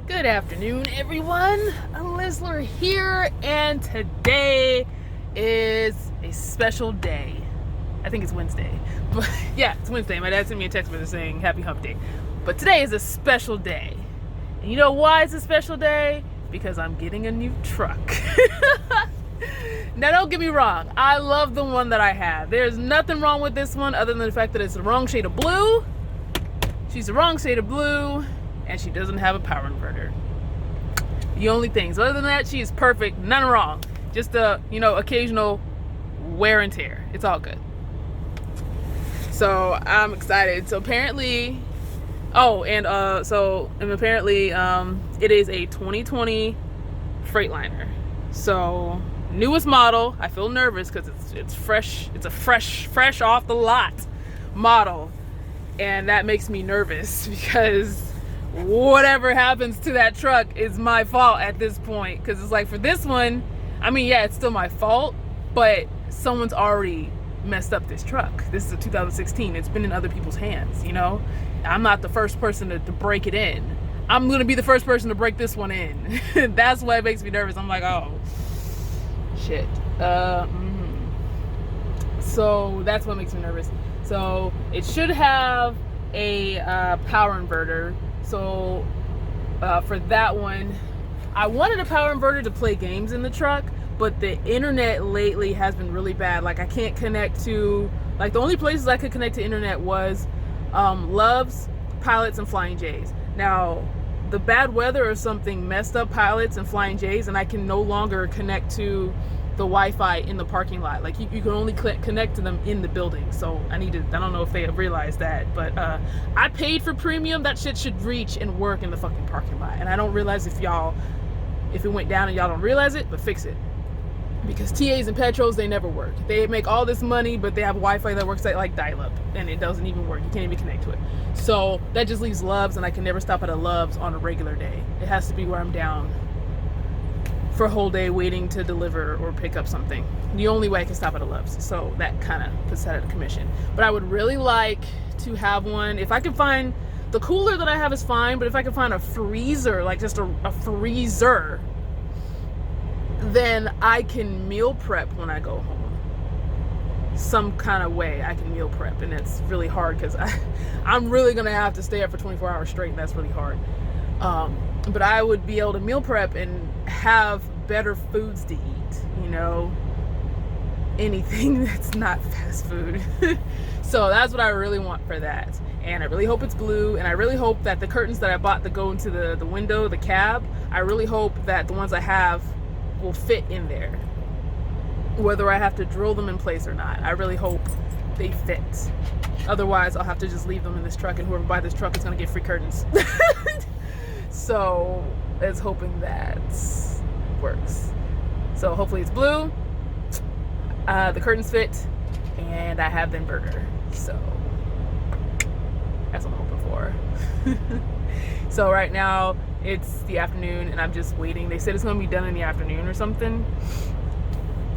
Good afternoon, everyone. Lizzler here, and today is a special day. I think it's Wednesday, but yeah, it's Wednesday. My dad sent me a text message saying Happy Hump Day, but today is a special day. And you know why it's a special day? Because I'm getting a new truck. Now, don't get me wrong. I love the one that I have. There's nothing wrong with this one other than the fact that it's the wrong shade of blue. She's the wrong shade of blue. And she doesn't have a power inverter. The only things. Other than that, she is perfect. None wrong. Just the, occasional wear and tear. It's all good. So I'm excited. So apparently, apparently, it is a 2020 Freightliner. So newest model. I feel nervous because it's fresh. It's a fresh off the lot model, and that makes me nervous because whatever happens to that truck is my fault at this point. Because it's like, for this one, I mean, yeah, it's still my fault, but someone's already messed up this truck. This is a 2016. It's been in other people's hands, I'm not the first person to break it in. I'm gonna be the first person to break this one in. That's why it makes me nervous. I'm like, oh shit. So that's what makes me nervous. So it should have a power inverter. So for that one, I wanted a power inverter to play games in the truck, but the internet lately has been really bad. Like, I can't connect to, like, the only places I could connect to internet was Love's, Pilots, and Flying J's. Now, the bad weather or something messed up Pilots and Flying J's, and I can no longer connect to the Wi-Fi in the parking lot. Like, you can only connect to them in the building. So I don't know if they have realized that, but I paid for premium. That shit should reach and work in the fucking parking lot. And I don't realize if it went down and y'all don't realize it, but fix it. Because TAs and Petros, they never work. They make all this money, but they have Wi-Fi that works like dial-up, and it doesn't even work. You can't even connect to it. So that just leaves Love's, and I can never stop at a Love's on a regular day. It has to be where I'm down for a whole day waiting to deliver or pick up something. The only way I can stop at a Love's. So that kind of puts that out of commission. But I would really like to have one. If I can find, the cooler that I have is fine, but if I can find a freezer, like just a freezer, then I can meal prep when I go home. Some kind of way I can meal prep, and it's really hard because I'm really gonna have to stay up for 24 hours straight, and that's really hard. But I would be able to meal prep and have better foods to eat, anything that's not fast food. So that's what I really want for that. And I really hope it's blue, and I really hope that the curtains that I bought that go into the window, the cab, I really hope that the ones I have will fit in there, whether I have to drill them in place or not. I really hope they fit. Otherwise, I'll have to just leave them in this truck, and whoever buys this truck is gonna get free curtains. So let's hoping that works. So hopefully it's blue, the curtains fit, and I have the inverter. So that's what I'm hoping for. So right now it's the afternoon, and I'm just waiting. They said it's gonna be done in the afternoon or something.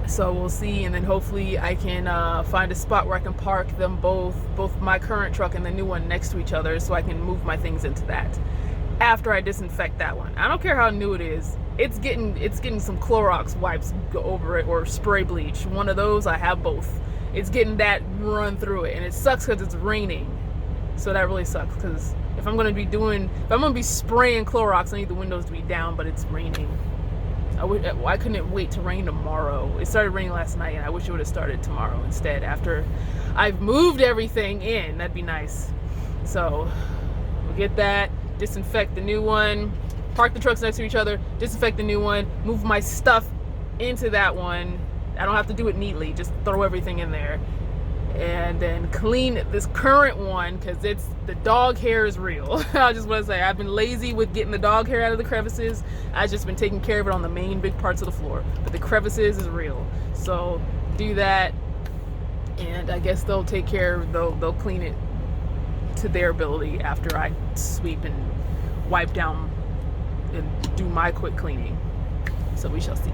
So we'll see, and then hopefully I can find a spot where I can park them both my current truck and the new one next to each other, so I can move my things into that after I disinfect that one. I don't care how new it is. It's getting some Clorox wipes over it, or spray bleach. One of those, I have both. It's getting that run through it, and it sucks because it's raining. So that really sucks, because if I'm gonna be spraying Clorox, I need the windows to be down, but it's raining. I couldn't wait to rain tomorrow. It started raining last night, and I wish it would have started tomorrow instead, after I've moved everything in. That'd be nice. So we'll get that, disinfect the new one, park the trucks next to each other, disinfect the new one, move my stuff into that one. I don't have to do it neatly, just throw everything in there. And then clean this current one, because the dog hair is real. I just want to say, I've been lazy with getting the dog hair out of the crevices. I've just been taking care of it on the main big parts of the floor, but the crevices is real. So do that, and I guess they'll clean it to their ability after I sweep and wipe down and do my quick cleaning. So we shall see,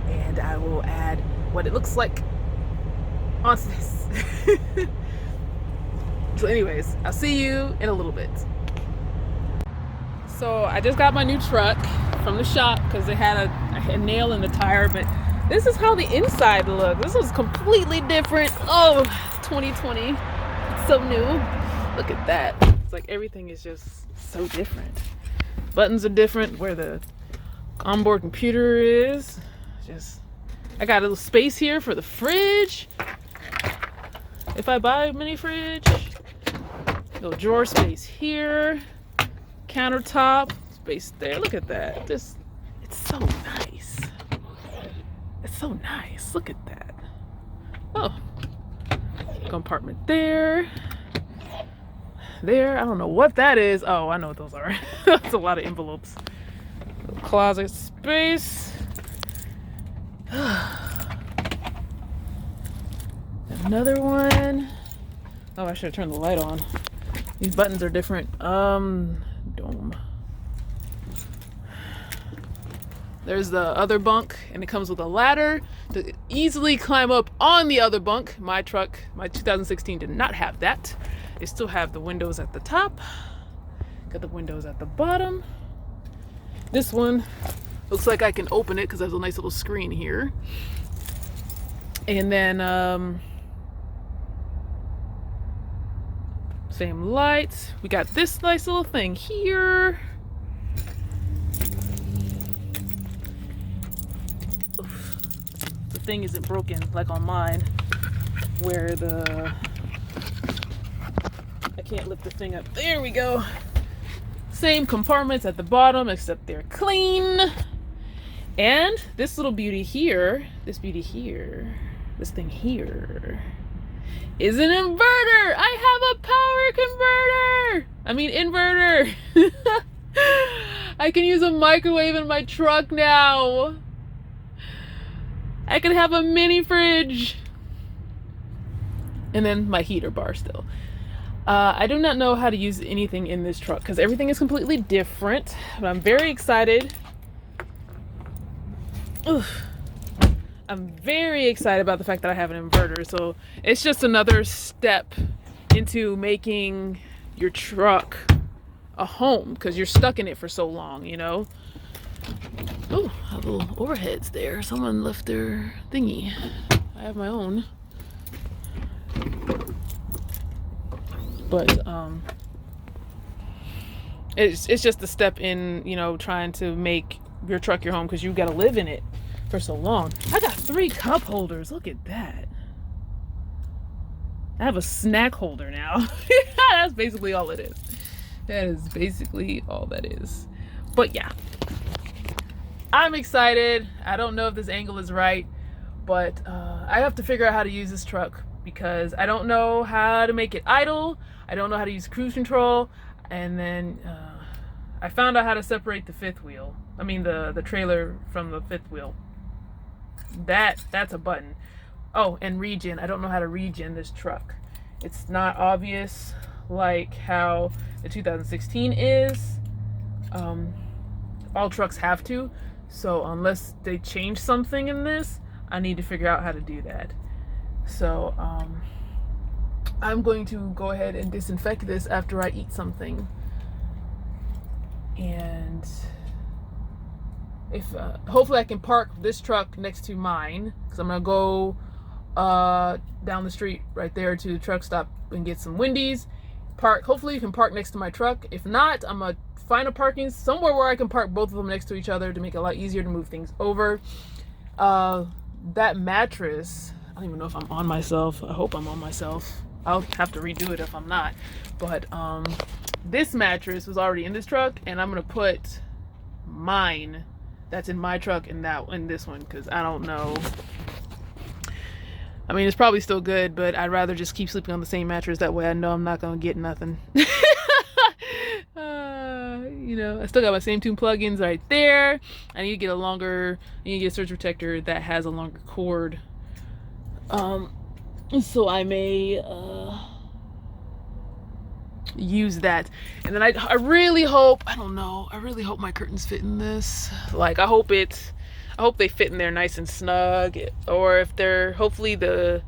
and I will add what it looks like onto this. So anyways, I'll see you in a little bit. So I just got my new truck from the shop because it had a nail in the tire, but this is how the inside looks. This was completely different. Oh, 2020. It's so new. Look at that. It's like everything is just so different. Buttons are different. Where the onboard computer is. I got a little space here for the fridge. If I buy a mini fridge. Little drawer space here. Countertop space there. Look at that. It's so nice. It's so nice. Look at that. Oh, compartment there. There. I don't know what that is. Oh, I know what those are. That's a lot of envelopes. Little closet space. Another one. Oh, I should have turned the light on. These buttons are different. Dome. There's the other bunk, and it comes with a ladder to easily climb up on the other bunk. My truck, my 2016 did not have that. They still have the windows at the top. Got the windows at the bottom. This one looks like I can open it because there's a nice little screen here. And then same lights. We got this nice little thing here. Oof. The thing isn't broken like on mine, where I can't lift the thing up. There we go. Same compartments at the bottom, except they're clean. And this little beauty here, this thing here is an inverter. I have a power converter. I mean inverter. I can use a microwave in my truck now. I can have a mini fridge. And then my heater bar still. I do not know how to use anything in this truck because everything is completely different, but I'm very excited. Oof. I'm very excited about the fact that I have an inverter. So it's just another step into making your truck a home because you're stuck in it for so long, you know? Oh, I have little overheads there. Someone left their thingy. I have my own. But it's just a step in, you know, trying to make your truck your home because you've got to live in it for so long. I got 3 cup holders. Look at that. I have a snack holder now. That's basically all it is. That is basically all that is. But yeah, I'm excited. I don't know if this angle is right, but I have to figure out how to use this truck because I don't know how to make it idle. I don't know how to use cruise control. And then I found out how to separate the fifth wheel. I mean the trailer from the fifth wheel. That's a button. Oh, and regen. I don't know how to regen this truck. It's not obvious like how the 2016 is. All trucks have to. So unless they change something in this, I need to figure out how to do that. So I'm going to go ahead and disinfect this after I eat something. And if hopefully I can park this truck next to mine because I'm gonna go down the street right there to the truck stop and get some Wendy's. Hopefully you can park next to my truck. If not, I'm gonna find a parking somewhere where I can park both of them next to each other to make it a lot easier to move things over. That mattress, I don't even know if I'm on myself. I hope I'm on myself. I'll have to redo it if I'm not. But this mattress was already in this truck, and I'm gonna put mine that's in my truck in this one because I don't know. I mean, it's probably still good, but I'd rather just keep sleeping on the same mattress. That way I know I'm not gonna get nothing. You know, I still got my same 2 plugins right there. I need to get a surge protector that has a longer cord. So I may use that. And then I really hope, I don't know, I really hope my curtains fit in this. Like I hope they fit in there nice and snug, or if they're, hopefully the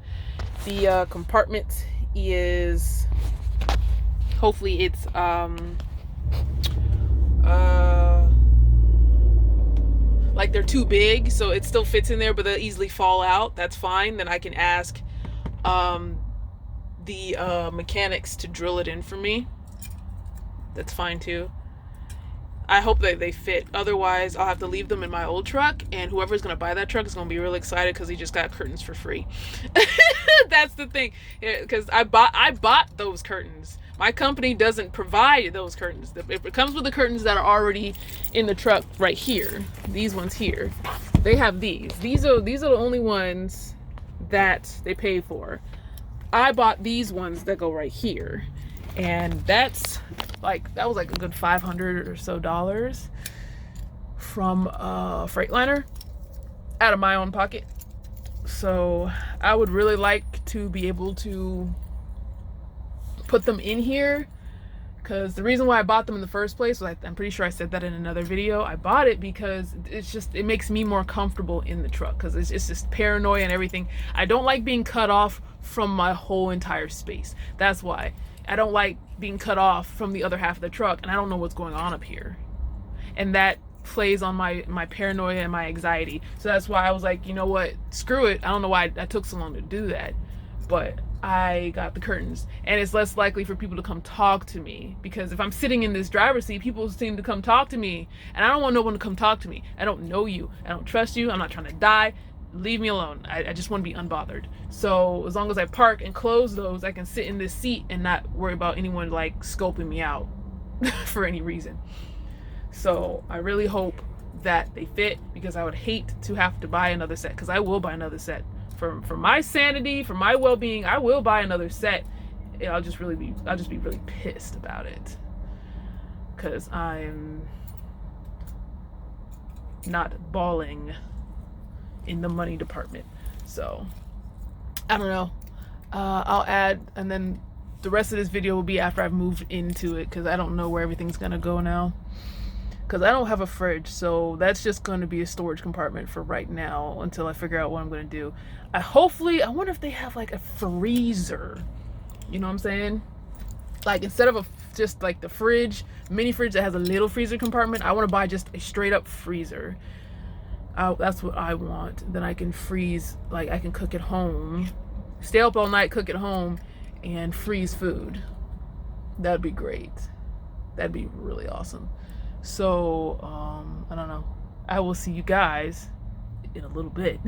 compartment is, hopefully it's they're too big, so it still fits in there, but they'll easily fall out. That's fine. Then I can ask the mechanics to drill it in for me. That's fine too. I hope that they fit. Otherwise, I'll have to leave them in my old truck, and whoever's gonna buy that truck is gonna be really excited because he just got curtains for free. That's the thing, because I bought those curtains. My company doesn't provide those curtains. It comes with the curtains that are already in the truck right here. These ones here, they have these. These are the only ones that they pay for. I bought these ones that go right here, and that was like a good $500 or so from Freightliner out of my own pocket. So I would really like to be able to put them in here, because the reason why I bought them in the first place was, I'm pretty sure I said that in another video, I bought it because it makes me more comfortable in the truck, because it's just paranoia and everything. I don't like being cut off from my whole entire space. That's why I don't like being cut off from the other half of the truck, and I don't know what's going on up here, and that plays on my paranoia and my anxiety. So that's why I was like, you know what, screw it. I don't know why I took so long to do that, but I got the curtains, and it's less likely for people to come talk to me, because if I'm sitting in this driver's seat, people seem to come talk to me, and I don't want no one to come talk to me. I don't know you. I don't trust you. I'm not trying to die. Leave me alone. I just want to be unbothered. So as long as I park and close those, I can sit in this seat and not worry about anyone like scoping me out for any reason. So I really hope that they fit, because I would hate to have to buy another set, because I will buy another set. For my sanity, for my well-being, I will buy another set. I'll just be really pissed about it, because I'm not balling in the money department. So I don't know. I'll add, and then the rest of this video will be after I've moved into it, because I don't know where everything's gonna go now, because I don't have a fridge. So that's just going to be a storage compartment for right now until I figure out what I'm going to do. I wonder if they have like a freezer, you know what I'm saying? Like, instead of just like the mini fridge that has a little freezer compartment, I want to buy just a straight up freezer. That's what I want. Then I can freeze, like I can cook at home, stay up all night, cook at home, and freeze food. That'd be great. That'd be really awesome. So I don't know. I will see you guys in a little bit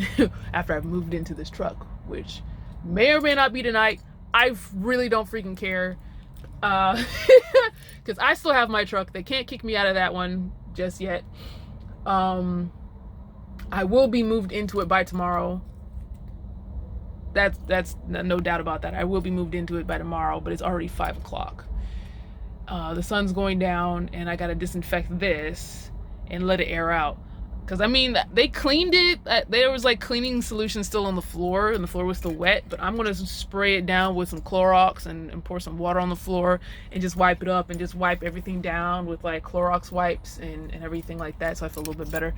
after I've moved into this truck, which may or may not be tonight. I really don't freaking care, because I still have my truck. They can't kick me out of that one just yet. I will be moved into it by tomorrow. That's no doubt about that. I will be moved into it by tomorrow, but it's already 5 o'clock. The sun's going down, and I gotta disinfect this and let it air out. Because, I mean, they cleaned it. There was, like, cleaning solution still on the floor, and the floor was still wet. But I'm going to spray it down with some Clorox and pour some water on the floor and just wipe it up and just wipe everything down with, like, Clorox wipes and everything like that, so I feel a little bit better.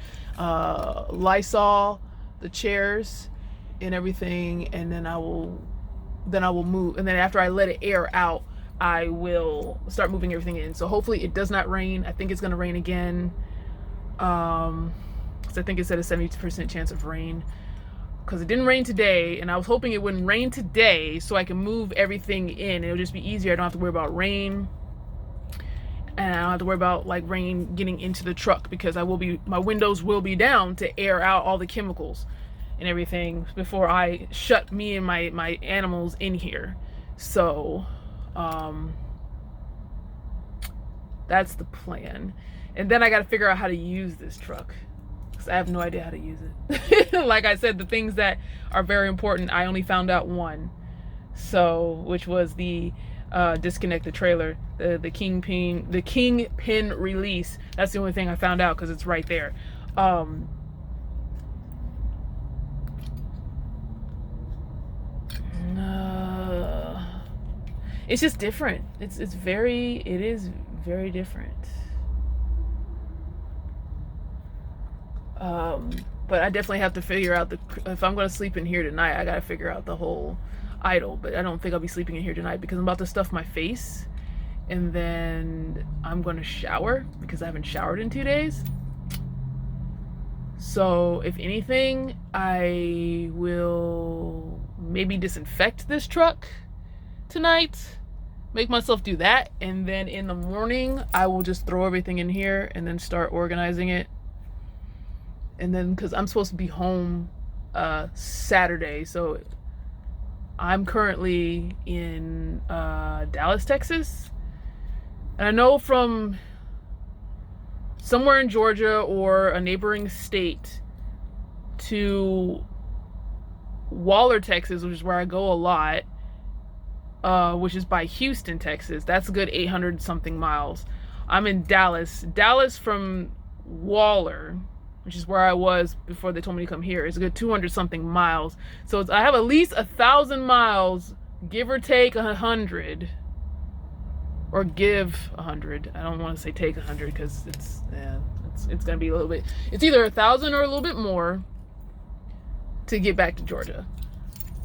Lysol, the chairs and everything, and then I will move. And then after I let it air out, I will start moving everything in. So hopefully it does not rain. I think it's going to rain again. So I think it said a 70% chance of rain, because it didn't rain today, and I was hoping it wouldn't rain today so I can move everything in. It'll just be easier. I don't have to worry about rain, and I don't have to worry about like rain getting into the truck, because my windows will be down to air out all the chemicals and everything before I shut me and my animals in here. So that's the plan. And then I got to figure out how to use this truck, because I have no idea how to use it. Like I said, the things that are very important, I only found out one. So, which was the disconnect the trailer, the kingpin release. That's the only thing I found out, because it's right there. It's just different. It is very different. But I definitely have to figure out if I'm going to sleep in here tonight, I got to figure out the whole idle. But I don't think I'll be sleeping in here tonight, because I'm about to stuff my face, and then I'm going to shower, because I haven't showered in 2 days. So if anything, I will maybe disinfect this truck tonight, make myself do that, and then in the morning I will just throw everything in here and then start organizing it. And then because I'm supposed to be home Saturday, so I'm currently in Dallas, Texas, and I know from somewhere in Georgia or a neighboring state to Waller, Texas, which is where I go a lot, which is by Houston, Texas. That's a good 800 something miles. I'm in Dallas. Dallas from Waller, which is where I was before they told me to come here, is a good 200 something miles. So I have at least 1,000 miles, give or take 100, or give 100. I don't want to say take 100 because it's gonna be a little bit. It's either 1,000 or a little bit more to get back to Georgia,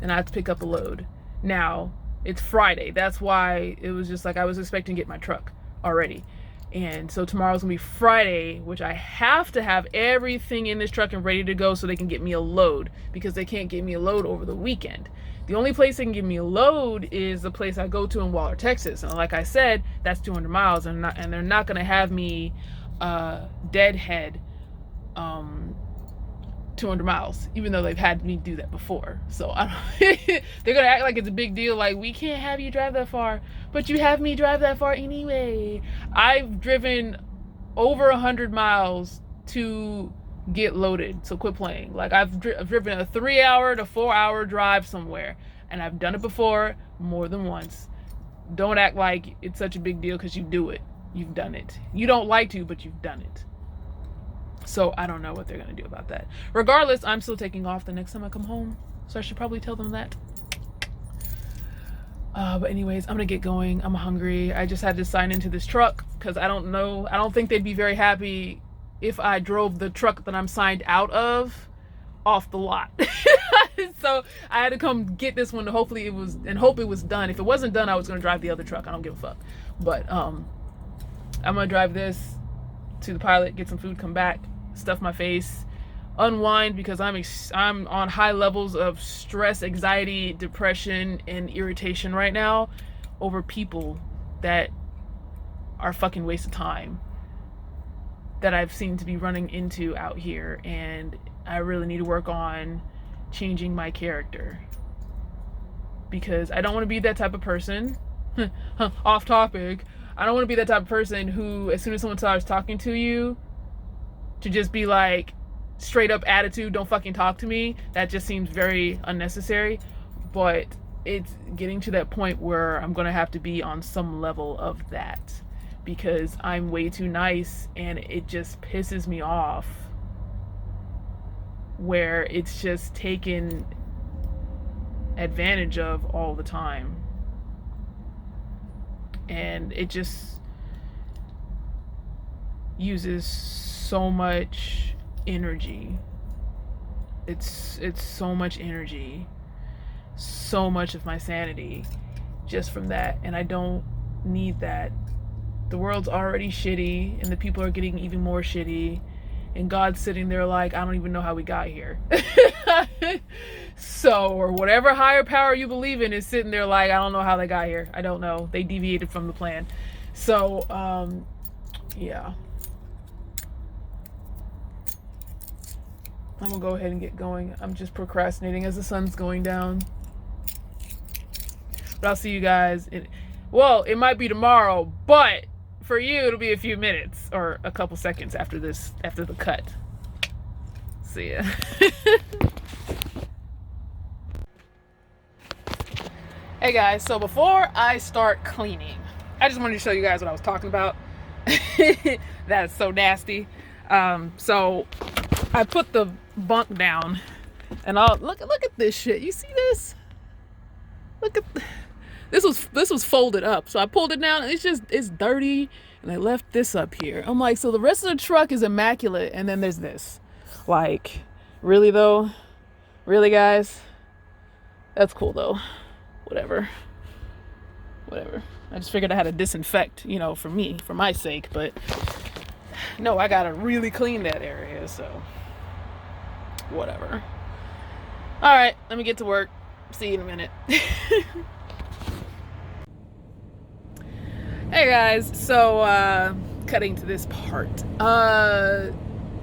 and I have to pick up a load. Now it's Friday. That's why it was just like I was expecting to get my truck already. And so tomorrow's gonna be Friday, which I have to have everything in this truck and ready to go so they can get me a load, because they can't get me a load over the weekend. The only place they can give me a load is the place I go to in Waller, Texas. And like I said, that's 200 miles, and they're not gonna have me deadhead 200 miles, even though they've had me do that before. So they're gonna act like it's a big deal, like we can't have you drive that far, but you have me drive that far anyway. I've driven over 100 miles to get loaded, so quit playing. Like I've driven a 3-hour to 4-hour drive somewhere, and I've done it before more than once. Don't act like it's such a big deal because you do it. You've done it. You don't like to, but you've done it. So I don't know what they're gonna do about that. Regardless, I'm still taking off the next time I come home, so I should probably tell them that. But anyways, I'm gonna get going. I'm hungry. I just had to sign into this truck because I don't think they'd be very happy if I drove the truck that I'm signed out of off the lot. So I had to come get this one to hope it was done. If it wasn't done, I was gonna drive the other truck. I don't give a fuck. But I'm gonna drive this to the pilot, get some food, come back, stuff my face, unwind, because I'm on high levels of stress, anxiety, depression, and irritation right now over people that are fucking waste of time that I've seen to be running into out here, and I really need to work on changing my character, because I don't want to be that type of person. Off topic. I don't want to be that type of person who, as soon as someone starts talking to you, to just be like, straight up attitude, don't fucking talk to me. That just seems very unnecessary. But it's getting to that point where I'm going to have to be on some level of that, because I'm way too nice, and it just pisses me off where it's just taken advantage of all the time. And it just uses so much energy. It's so much energy, so much of my sanity just from that, and I don't need that. The world's already shitty, and the people are getting even more shitty, and God's sitting there like, I don't even know how we got here. So, or whatever higher power you believe in is sitting there like, I don't know how they got here. I don't know. They deviated from the plan. So, yeah. I'm gonna go ahead and get going. I'm just procrastinating as the sun's going down. But I'll see you guys it might be tomorrow, but for you it'll be a few minutes or a couple seconds after the cut. See ya. Hey guys, so before I start cleaning, I just wanted to show you guys what I was talking about. That's so nasty. So I put the bunk down, and look at this shit. You see this? Look at this was folded up. So I pulled it down, and it's dirty, and I left this up here. I'm like, so the rest of the truck is immaculate, and then there's this. Like, really though? Really, guys? That's cool though. Whatever. I just figured I had to disinfect, for my sake, but no, I gotta really clean that area, so whatever. All right, let me get to work. See you in a minute. Hey guys, so cutting to this part.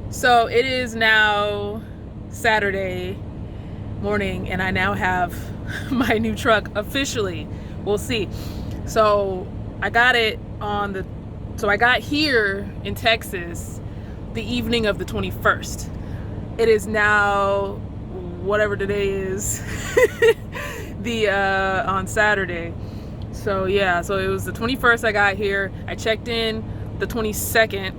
So it is now Saturday morning, and I now have my new truck officially. We'll see. So I got it I got here in Texas the evening of the 21st. It is now whatever today is, on Saturday. So yeah, so it was the 21st I got here. I checked in the 22nd.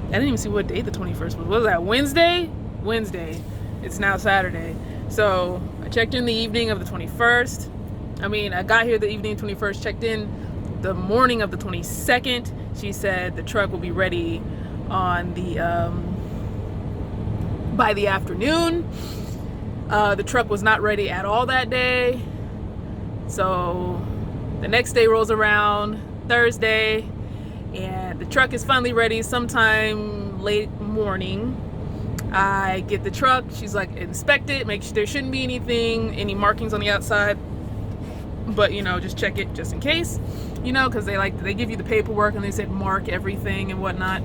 I didn't even see what day the 21st was. What was that, Wednesday? Wednesday. It's now Saturday. So I checked in the evening of the 21st. I got here the evening 21st, checked in the morning of the 22nd. She said the truck will be ready on the by the afternoon. The truck was not ready at all that day. So the next day rolls around, Thursday, and the truck is finally ready sometime late morning. I get the truck. She's like, inspect it, make sure there shouldn't be any markings on the outside, but just check it just in case, because they give you the paperwork and they said mark everything and whatnot.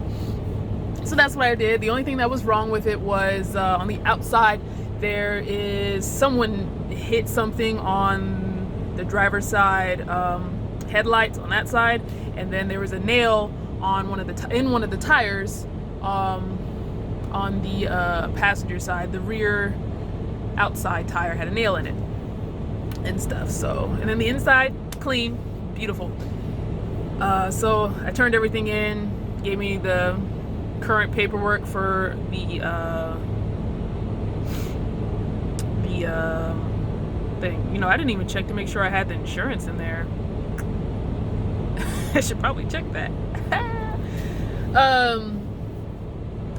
So that's what I did. The only thing that was wrong with it was on the outside, there is someone hit something on the driver's side headlights on that side, and then there was a nail on one of the tires on the passenger side. The rear outside tire had a nail in it and stuff. So, and then the inside clean, beautiful. So I turned everything in, gave me the current paperwork for the thing. I didn't even check to make sure I had the insurance in there. I should probably check that.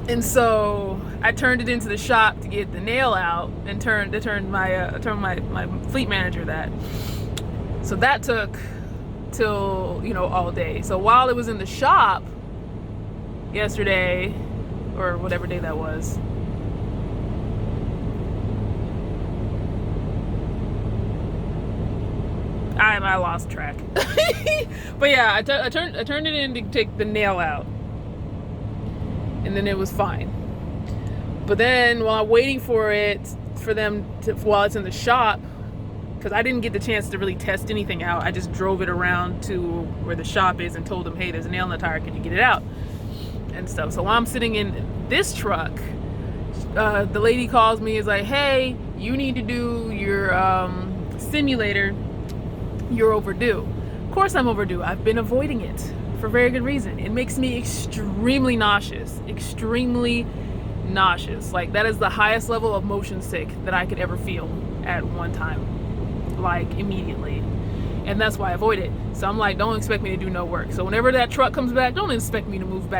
And so I turned it into the shop to get the nail out, and turned my fleet manager that. So that took till all day. So while it was in the shop yesterday, or whatever day that was, I lost track. But yeah, I turned it in to take the nail out, and then it was fine. But then while I'm waiting while it's in the shop, because I didn't get the chance to really test anything out, I just drove it around to where the shop is and told them, hey, there's a nail in the tire, can you get it out and stuff. So while I'm sitting in this truck, the lady calls me, is like, hey, you need to do your simulator. You're overdue. Of course I'm overdue. I've been avoiding it for very good reason. It makes me extremely nauseous. Like, that is the highest level of motion sick that I could ever feel at one time, like immediately. And that's why I avoid it. So I'm like, don't expect me to do no work. So whenever that truck comes back, don't expect me to move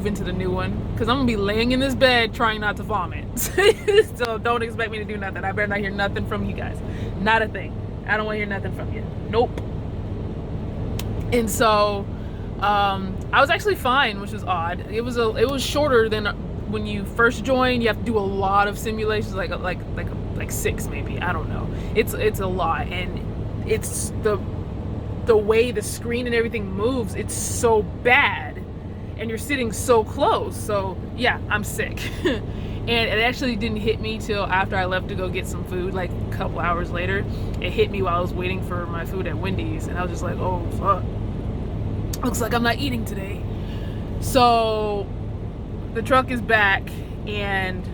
into the new one, because I'm gonna be laying in this bed trying not to vomit. So don't expect me to do nothing. I better not hear nothing from you guys. Not a thing. I don't want to hear nothing from you. Nope. And so I was actually fine, which was odd. It was shorter than when you first join. You have to do a lot of simulations, like 6 maybe. I don't know. It's a lot, and it's the way the screen and everything moves. It's so bad, and you're sitting so close. So yeah, I'm sick. And it actually didn't hit me till after I left to go get some food, like a couple hours later. It hit me while I was waiting for my food at Wendy's, and I was just like, oh fuck, looks like I'm not eating today. So the truck is back, and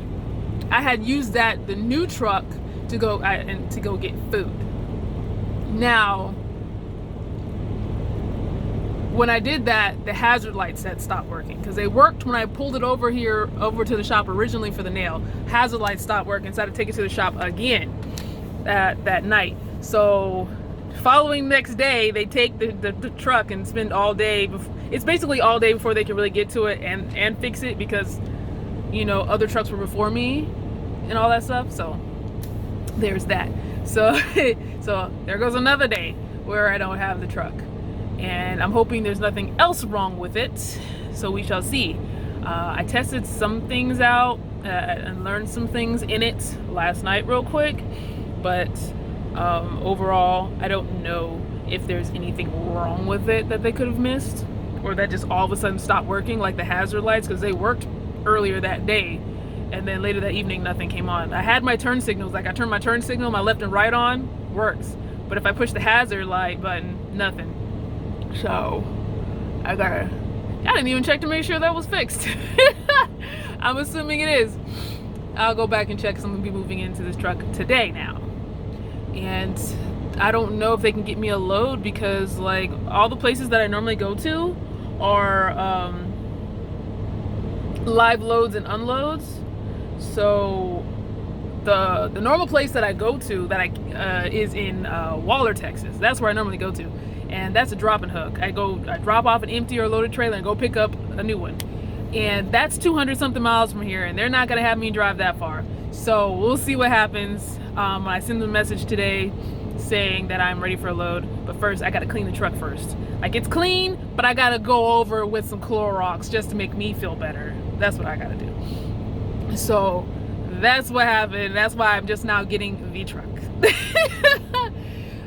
I had used the new truck to go get food. Now, when I did that, the hazard lights had stopped working, because they worked when I pulled it over to the shop originally for the nail. Hazard lights stopped working, so I had to take it to the shop again that night. So following next day, they take the truck and spend all day. It's basically all day before they can really get to it and fix it, because other trucks were before me and all that stuff. So there's that. So there goes another day where I don't have the truck. And I'm hoping there's nothing else wrong with it, so we shall see. I tested some things out and learned some things in it last night real quick. But overall, I don't know if there's anything wrong with it that they could have missed, or that just all of a sudden stopped working, like the hazard lights, because they worked earlier that day, and then later that evening nothing came on. I had my turn signals, like I turned my turn signal, my left and right on, works. But if I push the hazard light button, nothing. So I didn't even check to make sure that was fixed. I'm assuming it is. I'll go back and check, because I'm gonna be moving into this truck today now. And I don't know if they can get me a load, because like all the places that I normally go to are live loads and unloads. So the normal place that I go to that is in Waller, Texas. That's where I normally go to, and that's a drop and hook. I drop off an empty or loaded trailer and go pick up a new one, and that's 200 something miles from here, and they're not gonna have me drive that far. So we'll see what happens. I send them a message today saying that I'm ready for a load, but first I gotta clean the truck first. Like, it's clean, but I gotta go over it with some Clorox just to make me feel better. That's what I gotta do. So that's what happened. That's why I'm just now getting the truck.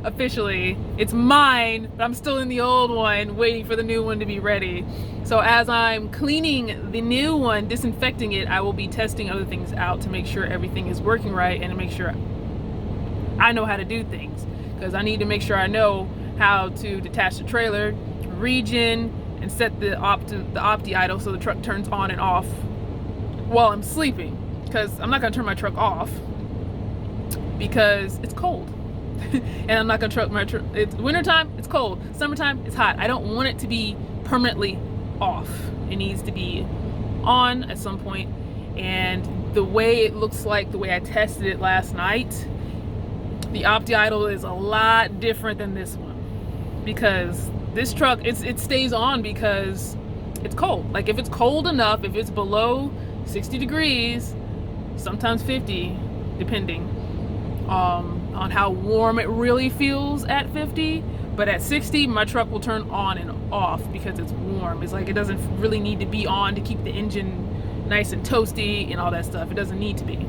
Officially, it's mine, but I'm still in the old one waiting for the new one to be ready. So as I'm cleaning the new one, disinfecting it, I will be testing other things out to make sure everything is working right, and to make sure I know how to do things, because I need to make sure I know how to detach the trailer, regen, and set the opti idle so the truck turns on and off while I'm sleeping, because I'm not gonna turn my truck off because it's cold. And I'm not gonna truck my truck. It's wintertime, it's cold. Summertime, it's hot. I don't want it to be permanently off. It needs to be on at some point. And the way it looks like, the way I tested it last night, the opti idle is a lot different than this one, because this truck, it stays on because it's cold. Like, if it's cold enough, if it's below 60 degrees, sometimes 50, depending on how warm it really feels at 50, but at 60 my truck will turn on and off because it's warm. It's like, it doesn't really need to be on to keep the engine nice and toasty and all that stuff. It doesn't need to be.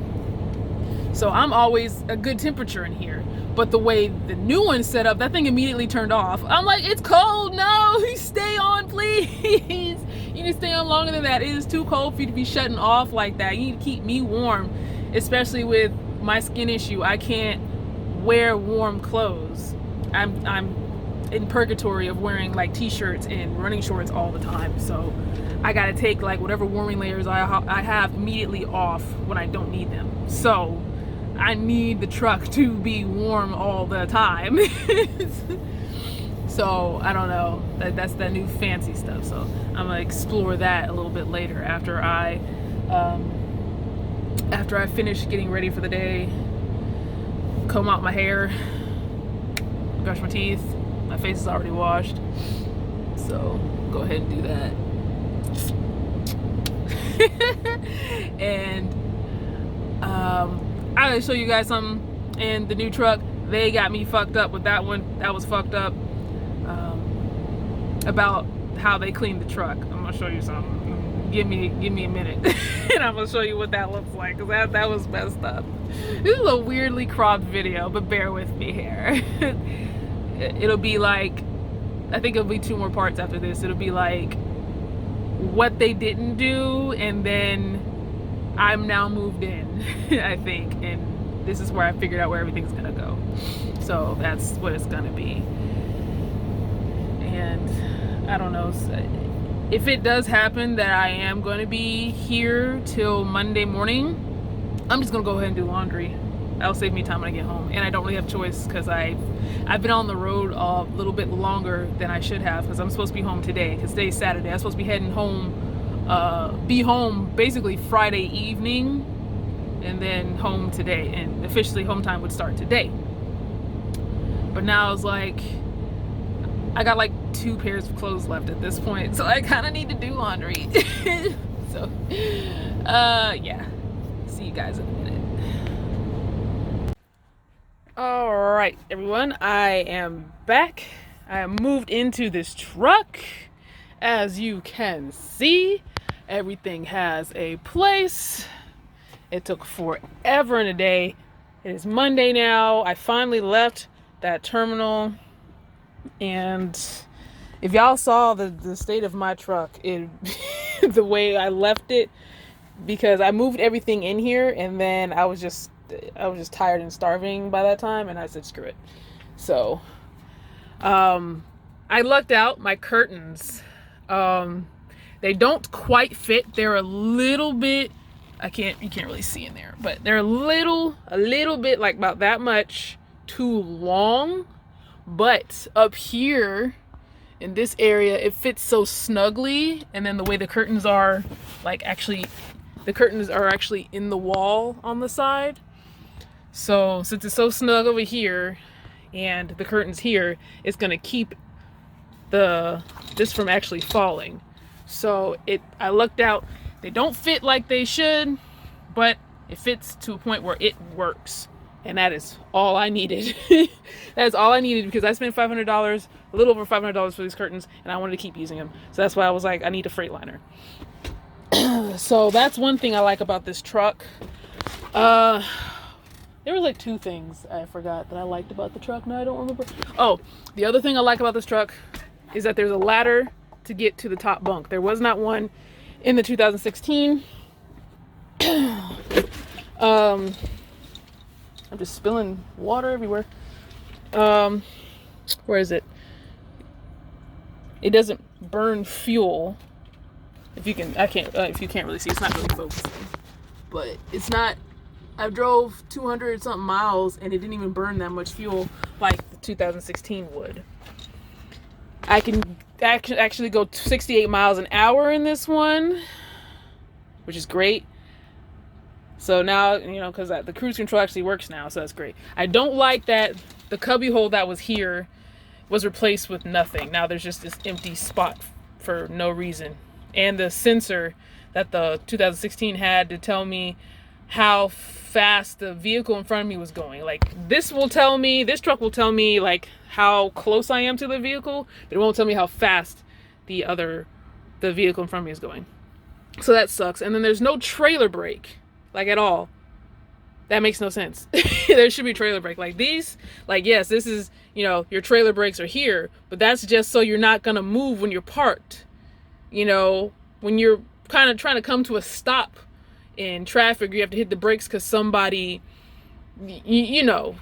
So I'm always a good temperature in here, but the way the new one's set up, that thing immediately turned off. I'm like, it's cold. No, stay on, please. You need to stay on longer than that. It is too cold for you to be shutting off like that. You need to keep me warm, especially with my skin issue. I can't wear warm clothes. I'm in purgatory of wearing like t-shirts and running shorts all the time. So I gotta take like whatever warming layers I have immediately off when I don't need them. So I need the truck to be warm all the time. So I don't know, that's that new fancy stuff. So I'm gonna explore that a little bit later after I finish getting ready for the day, comb out my hair, brush my teeth. My face is already washed, so go ahead and do that. And I'll show you guys something in the new truck. They got me fucked up with that one. That was fucked up. About how they cleaned the truck. I'm gonna show you something. Give me a minute, and I'm gonna show you what that looks like, because that was messed up. This is a weirdly cropped video, but bear with me here. It'll be like, I think it'll be 2 more parts after this. It'll be like what they didn't do, and then I'm now moved in, I think, and this is where I figured out where everything's gonna go. So that's what it's gonna be. And I don't know, if it does happen that I am going to be here till Monday morning, I'm just gonna go ahead and do laundry. That'll save me time when I get home, and I don't really have a choice, because I've been on the road a little bit longer than I should have, because I'm supposed to be home today, because today's Saturday. I'm supposed to be heading home, be home basically Friday evening, and then home today, and officially home time would start today. But now it's like, I got like 2 pairs of clothes left at this point, so I kind of need to do laundry. So yeah, see you guys in a minute. All right, everyone, I am back. I am moved into this truck. As you can see, everything has a place. It took forever and a day. It is Monday now. I finally left that terminal, and if y'all saw the state of my truck, it the way I left it, because I moved everything in here, and then I was just tired and starving by that time, and I said screw it. So I lucked out. My curtains, they don't quite fit. They're a little bit, you can't really see in there, but they're a little bit, like about that much too long. But up here in this area, it fits so snugly. And then the way the curtains are, like, actually, the curtains are actually in the wall on the side. So since it's so snug over here and the curtains here, it's gonna keep this from actually falling. So I lucked out. They don't fit like they should, but it fits to a point where it works. And that is all I needed. That is all I needed, because I spent $500, a little over $500 for these curtains, and I wanted to keep using them. So that's why I was like, I need a Freightliner. So that's one thing I like about this truck. There were like two things I forgot that I liked about the truck. Now I don't remember. Oh, the other thing I like about this truck is that there's a ladder to get to the top bunk. There was not one in the 2016. I'm just spilling water everywhere. Where is it? It doesn't burn fuel. If you can't really see, it's not really focusing. But it's not, I drove 200 something miles and it didn't even burn that much fuel like the 2016 would. I can actually go 68 miles an hour in this one, which is great. So now, because the cruise control actually works now, so that's great. I don't like that the cubby hole that was here was replaced with nothing. Now there's just this empty spot for no reason. And the sensor that the 2016 had to tell me how fast the vehicle in front of me was going. Like, this truck will tell me like how close I am to the vehicle, but it won't tell me how fast the vehicle in front of me is going. So that sucks. And then there's no trailer brake. Like, at all. That makes no sense. There should be trailer brake. Like these, like, yes, this is, your trailer brakes are here, but that's just so you're not going to move when you're parked. When you're kind of trying to come to a stop in traffic, you have to hit the brakes because somebody,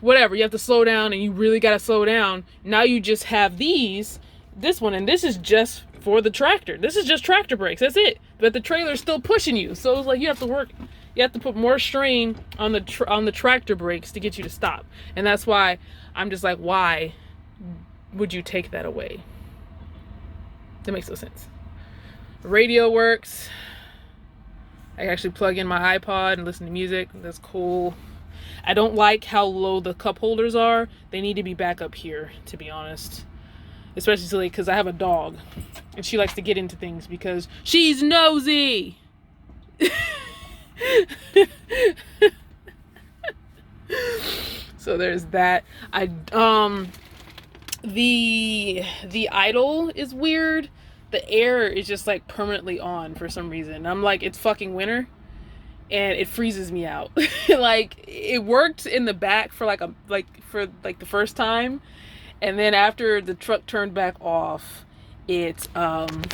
whatever, you have to slow down and you really got to slow down. Now you just have this one, and this is just for the tractor. This is just tractor brakes. That's it. But the trailer's still pushing you. So it's like you have to put more strain on the tractor brakes to get you to stop. And that's why I'm just like, why would you take that away? That makes no sense. The radio works. I actually plug in my iPod and listen to music. That's cool. I don't like how low the cup holders are. They need to be back up here, to be honest. Especially because I have a dog. And she likes to get into things because she's nosy. So there's that. The idle is weird. The air is just like permanently on for some reason. I'm like, it's fucking winter and it freezes me out. Like, it worked in the back for the first time, and then after the truck turned back off, it started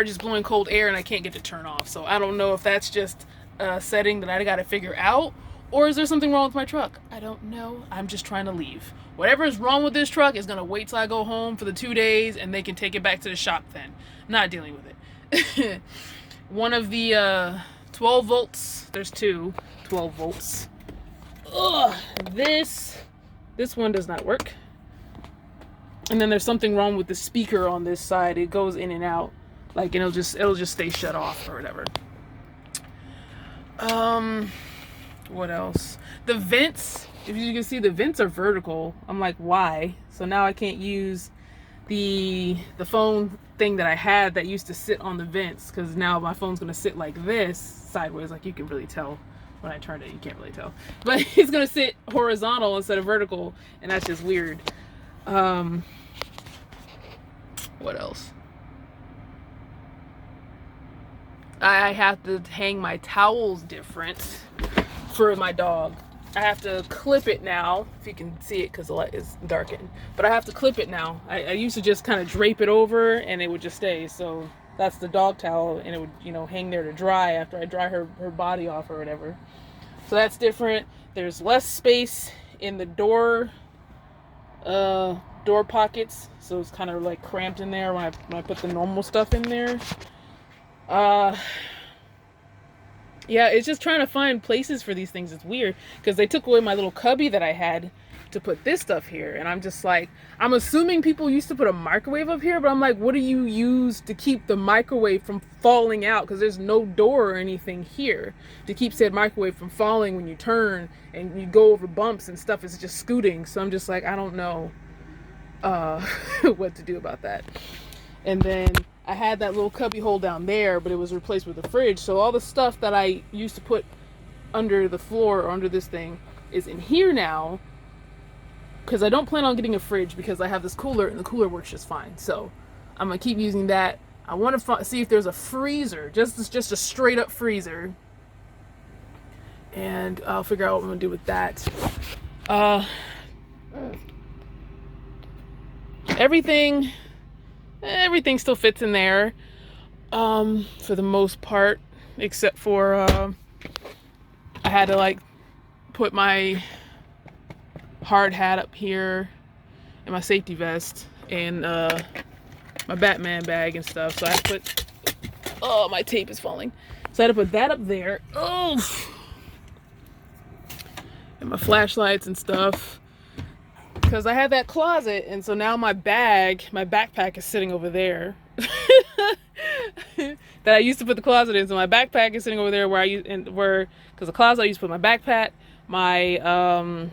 just blowing cold air and I can't get to turn off. So I don't know if that's just a setting that I gotta figure out, or is there something wrong with my truck? I don't know. I'm just trying to leave. Whatever is wrong with this truck is gonna wait till I go home for the 2 days and they can take it back to the shop then. I'm not dealing with it. One of the 12 volts, there's two 12 volts. Ugh, this one does not work. And then there's something wrong with the speaker on this side. It goes in and out, like, and it'll just stay shut off or whatever. What else? The vents, if you can see, the vents are vertical. I'm like, why? So now I can't use the phone thing that I had that used to sit on the vents, because now my phone's gonna sit like this, sideways. Like, you can really tell when I turned it. You can't really tell, but it's gonna sit horizontal instead of vertical, and that's just weird. What else? I have to hang my towels different for my dog. I have to clip it now, if you can see it because the light is darkened. But I have to clip it now. I used to just kind of drape it over and it would just stay. So that's the dog towel, and it would, you know, hang there to dry after I dry her body off or whatever. So that's different. There's less space in the door pockets, so it's kind of like cramped in there when I put the normal stuff in there. Yeah, it's just trying to find places for these things. It's weird because they took away my little cubby that I had to put this stuff here, and I'm just like, I'm assuming people used to put a microwave up here, but I'm like, what do you use to keep the microwave from falling out? Because there's no door or anything here to keep said microwave from falling when you turn and you go over bumps and stuff. It's just scooting. So I'm just like, I don't know what to do about that. And then I had that little cubby hole down there, but it was replaced with a fridge. So all the stuff that I used to put under the floor or under this thing is in here now, because I don't plan on getting a fridge because I have this cooler and the cooler works just fine. So I'm gonna keep using that. I want to see if there's a freezer, just a straight up freezer, and I'll figure out what I'm gonna do with that. Everything still fits in there, for the most part, except for I had to like put my hard hat up here and my safety vest and my Batman bag and stuff. So I had to put, oh, my tape is falling. So I had to put that up there. Oh, and my flashlights and stuff, because I had that closet, and so now my backpack is sitting over there. That I used to put the closet in. So my backpack is sitting over there because the closet I used to put my backpack, my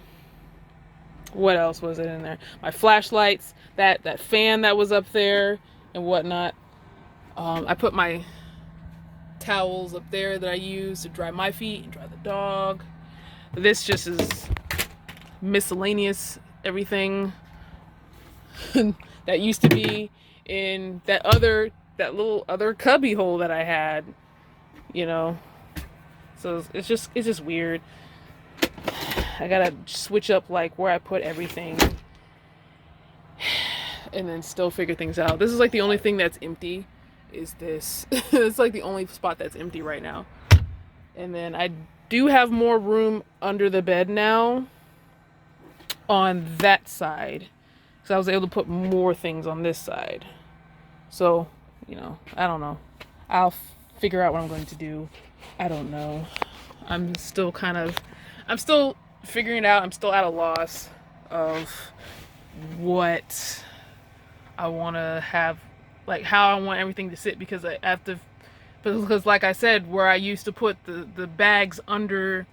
what else was it in there? My flashlights, that fan that was up there and whatnot. I put my towels up there that I use to dry my feet and dry the dog. This just is miscellaneous everything that used to be in that little other cubby hole that I had, you know. So it's just weird. I gotta switch up like where I put everything and then still figure things out. This is like the only thing that's empty is this. It's like the only spot that's empty right now. And then I do have more room under the bed now on that side, so I was able to put more things on this side. So, you know, I don't know. I'll figure out what I'm going to do. I don't know. I'm still figuring it out. I'm still at a loss of what I want to have, like how I want everything to sit, because I have to, because like I said, where I used to put the bags under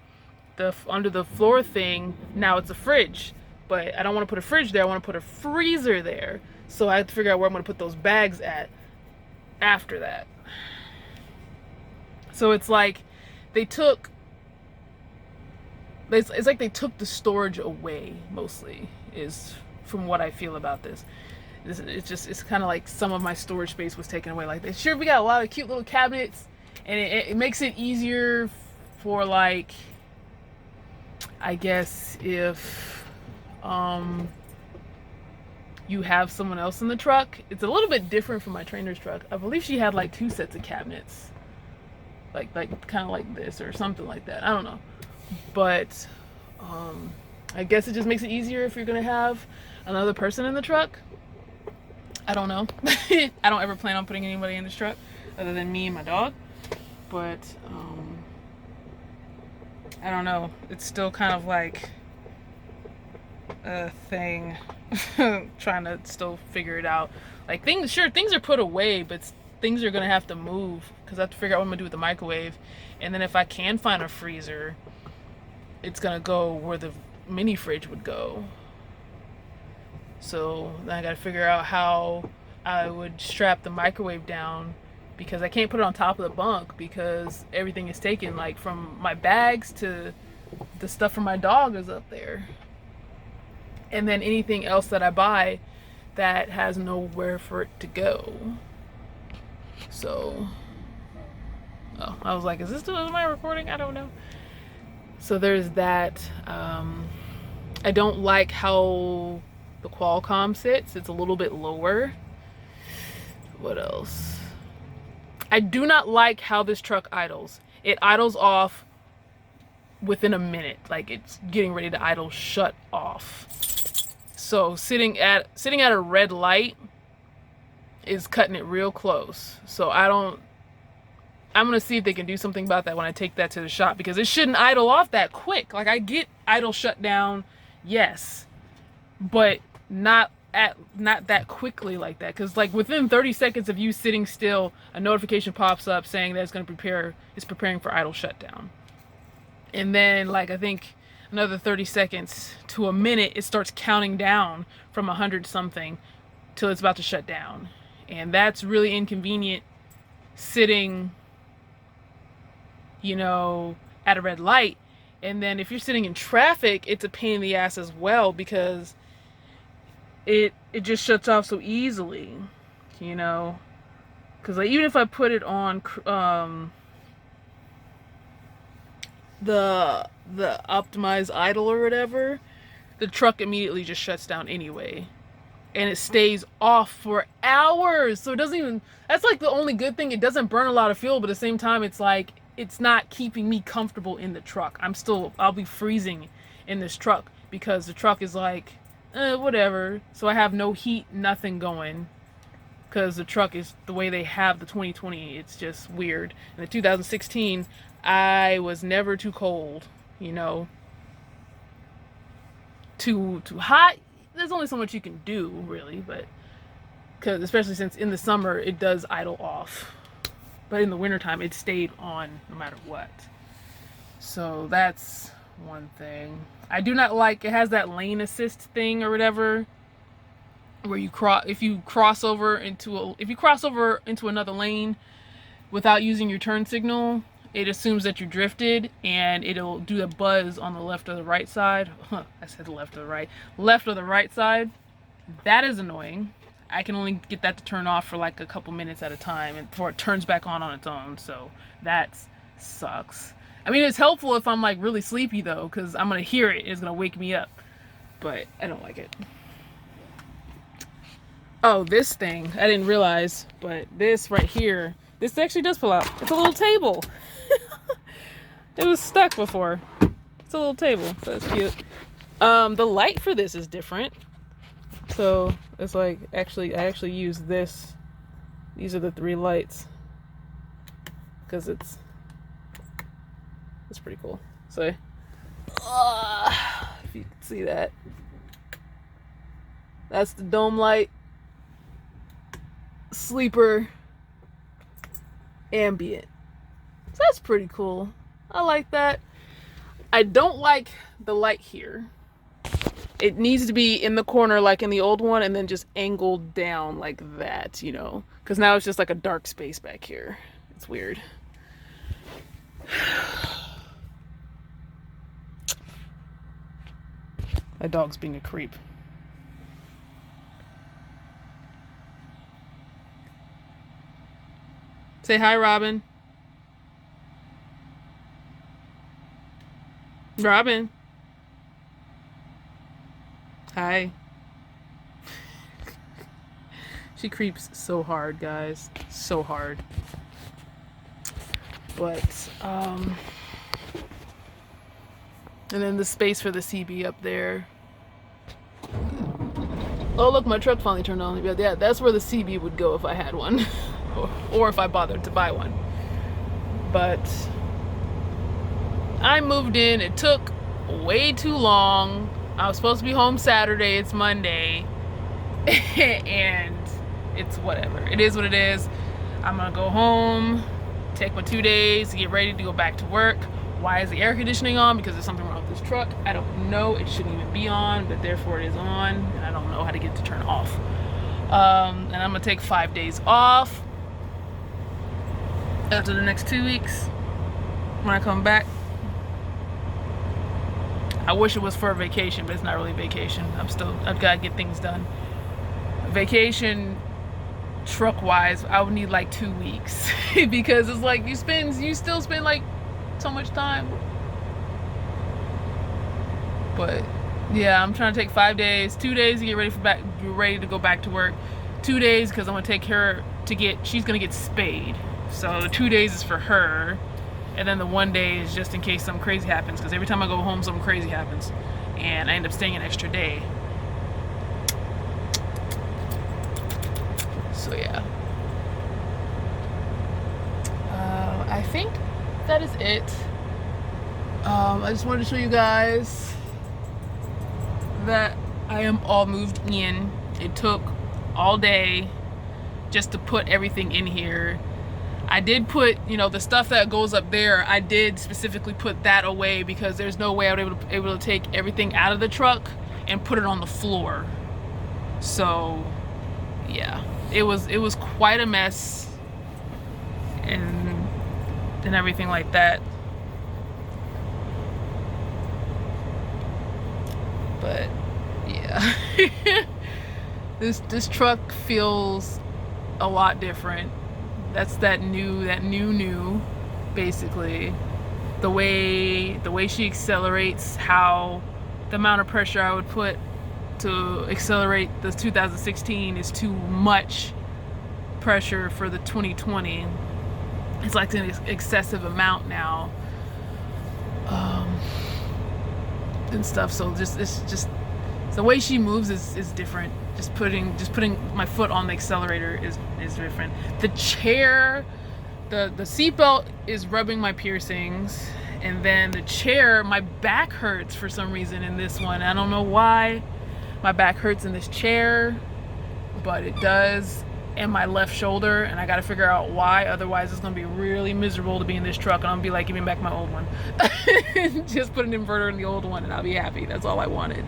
the floor thing, now it's a fridge. But I don't want to put a fridge there. I want to put a freezer there. So I have to figure out where I'm going to put those bags at after that. So it's like it's like they took the storage away, mostly, is from what I feel about this. It's kind of like some of my storage space was taken away. Like, sure, we got a lot of cute little cabinets, and it makes it easier for, like, I guess if you have someone else in the truck. It's a little bit different from my trainer's truck. I believe she had like 2 sets of cabinets, like kind of like this or something like that. I don't know, but I guess it just makes it easier if you're gonna have another person in the truck. I don't know. I don't ever plan on putting anybody in this truck other than me and my dog, but I don't know. It's still kind of like a thing. Trying to still figure it out. Like, things are put away, but things are gonna have to move because I have to figure out what I'm gonna do with the microwave. And then if I can find a freezer, it's gonna go where the mini fridge would go. So then I gotta figure out how I would strap the microwave down, because I can't put it on top of the bunk because everything is taken, like from my bags to the stuff for my dog is up there. And then anything else that I buy that has nowhere for it to go. So Oh, I was like, is this still am I recording? I don't know. So there's that. I don't like how the Qualcomm sits. It's a little bit lower. What else? I do not like how this truck idles. It idles off within a minute. Like it's getting ready to idle shut off. So sitting at a red light is cutting it real close. So I'm gonna see if they can do something about that when I take that to the shop, because it shouldn't idle off that quick. Like I get idle shutdown, yes, but not that quickly like that. Because like within 30 seconds of you sitting still, a notification pops up saying that it's preparing for idle shutdown. And then like I think another 30 seconds to a minute, it starts counting down from 100 something till it's about to shut down. And that's really inconvenient sitting, you know, at a red light. And then if you're sitting in traffic, it's a pain in the ass as well, because it just shuts off so easily, you know. Because like even if I put it on the optimized idle or whatever, the truck immediately just shuts down anyway, and it stays off for hours. So it doesn't even, that's like the only good thing. It doesn't burn a lot of fuel, but at the same time it's like it's not keeping me comfortable in the truck. I'll be freezing in this truck because the truck is like whatever. So I have no heat, nothing going, because the truck is the way they have the 2020. It's just weird. In the 2016, I was never too cold, you know. Too hot, there's only so much you can do, really, but because especially since in the summer it does idle off, but in the wintertime it stayed on no matter what. So that's one thing. I do not like, it has that lane assist thing or whatever, where if you cross over into another lane without using your turn signal, it assumes that you drifted, and it'll do a buzz on the left or the right side. I said the left or the right. Left or the right side. That is annoying. I can only get that to turn off for like a couple minutes at a time before it turns back on its own. So that sucks. I mean, it's helpful if I'm like really sleepy though, because I'm going to hear it. It's going to wake me up. But I don't like it. Oh, this thing. I didn't realize, but this right here, this actually does pull out. It's a little table. It was stuck before. It's a little table, so that's cute. The light for this is different. So it's like, I actually use this. These are the 3 lights, because it's pretty cool. So if you can see that, that's the dome light, sleeper, ambient. So that's pretty cool. I like that. I don't like the light here. It needs to be in the corner like in the old one, and then just angled down like that, you know, because now it's just like a dark space back here. It's weird. My dog's being a creep. Say hi, Robin. Robin. Hi. She creeps so hard, guys. So hard. But, and then the space for the CB up there. Oh, look, my truck finally turned on. Yeah, that's where the CB would go if I had one. Or if I bothered to buy one. But I moved in. It took way too long. I was supposed to be home Saturday. It's Monday. And it's whatever. It is what it is. I'm gonna go home, take my 2 days to get ready to go back to work. Why is the air conditioning on? Because there's something wrong with this truck. I don't know. It shouldn't even be on, but therefore it is on, and I don't know how to get it to turn off. And I'm gonna take 5 days off after the next 2 weeks when I come back. I wish it was for a vacation, but it's not really a vacation. I've got to get things done. Vacation truck wise, I would need like 2 weeks because it's like you still spend like so much time. But yeah, I'm trying to take 5 days, 2 days to get ready to go back to work, 2 days because I'm gonna take her she's gonna get spayed. So the 2 days is for her, and then the 1 day is just in case something crazy happens, because every time I go home something crazy happens and I end up staying an extra day. So yeah, I think that is it. I just wanted to show you guys that I am all moved in. It took all day just to put everything in here. I did put, you know, the stuff that goes up there, I did specifically put that away because there's no way I would be able to take everything out of the truck and put it on the floor. So yeah, it was quite a mess and everything like that. But yeah, this truck feels a lot different. That's that new basically. The way she accelerates, how the amount of pressure I would put to accelerate the 2016 is too much pressure for the 2020. It's like an excessive amount now, and stuff. So it's just the way she moves is different. Just putting my foot on the accelerator is different. The chair, the seatbelt is rubbing my piercings, and then the chair, my back hurts for some reason in this one. I don't know why my back hurts in this chair, but it does, and my left shoulder, and I gotta figure out why. Otherwise it's gonna be really miserable to be in this truck, and I'm gonna be like, give me back my old one. Just put an inverter in the old one and I'll be happy. That's all I wanted.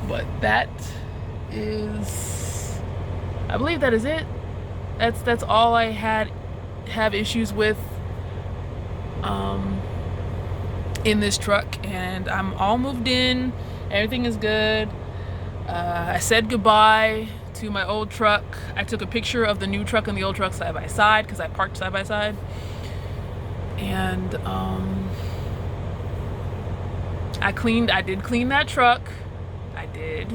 But that is, I believe that is it. That's all I have issues with in this truck, and I'm all moved in. Everything is good. I said goodbye to my old truck. I took a picture of the new truck and the old truck side by side because I parked side by side, and I did clean that truck. I did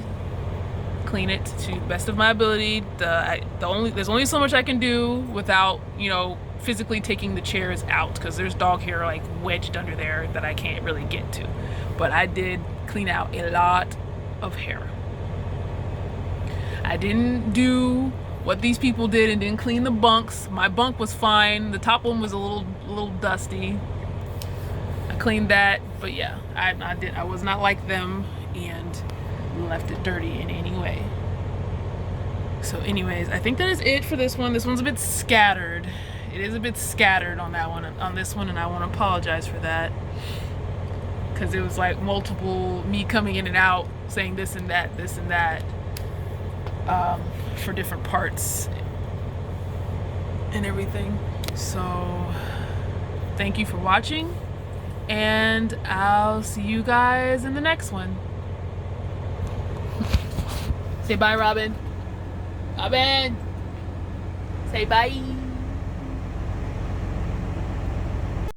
clean it to the best of my ability. There's only so much I can do without, you know, physically taking the chairs out, because there's dog hair like wedged under there that I can't really get to. But I did clean out a lot of hair. I didn't do what these people did and didn't clean the bunks. My bunk was fine. The top one was a little dusty. I cleaned that, but yeah, I was not like them and left it dirty in any way. So anyways, I think that is it for this one. This one's a bit scattered. It is a bit scattered on that one, on this one, and I want to apologize for that, because it was like multiple me coming in and out saying this and that for different parts and everything. So thank you for watching, and I'll see you guys in the next one. Say bye, Robin. Robin! Say bye.